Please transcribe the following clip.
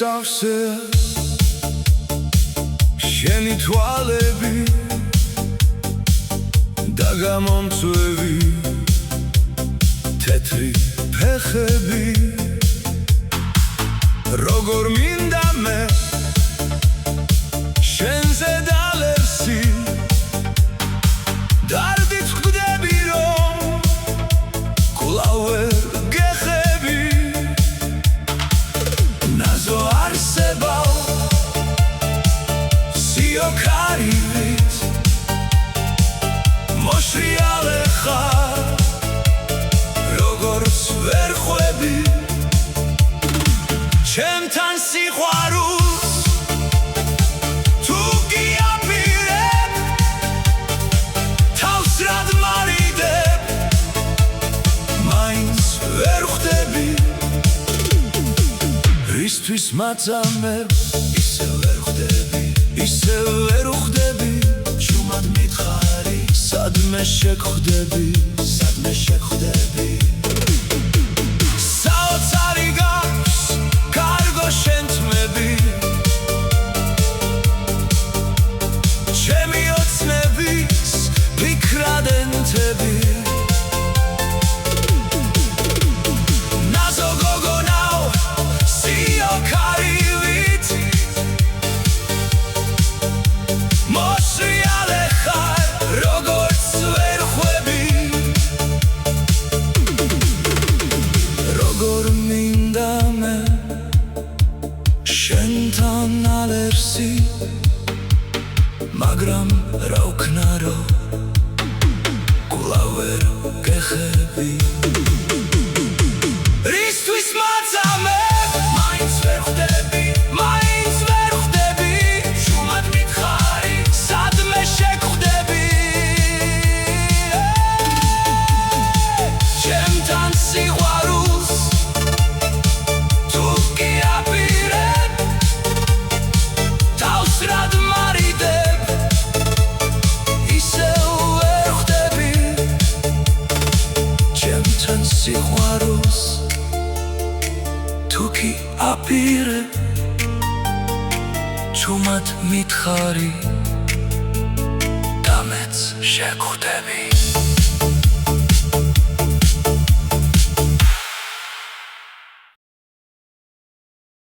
მსგავსეა შენი თვალები და გამომწვევი თეთრი ფეხები როგორ მინდა მე შენზე დალერსი დარდით ვხვდები რომ კვლავ ვერ გეხები ნაზო არსებავ სიოქარივით მოშრიალე ხარ როგორც ვერ ხვები ჩემთან სიყვარულს თუ გიაპირებ თავს რად მარიდებ მაინც ვერ ხვდები რისთვის მაწამებ ისევ ვერ ხვდები ისევ ვერ ხვდები ჩუმად მითხარი სადმე შეგხვდები საოცარი გაქვს კარგო შენ თმები ჩემი ოცნების ფიქრადენთები ნაზო გოგონავ სიოქარივით მოსრიალე ხარ როგორც ვერ ხვები როგორ მინდა მე შენთან ალერსი მაგრამ რა ვქნა რომ კვლავ ვერ გეხები რისთვის მაწამებ მაინც ვერ ხვდები მაინც ვერ ხვდები შუმად მითხარი სადმე შეგხვდები ჩემთან სიყვარულს თუ გიაპირებ თავს რად მარიდებ ისევ ვერ ხვდები ჩემთან სიყვარულს თუ გიაპირებ ჩუმად მითხარი და მეც შეგხვდები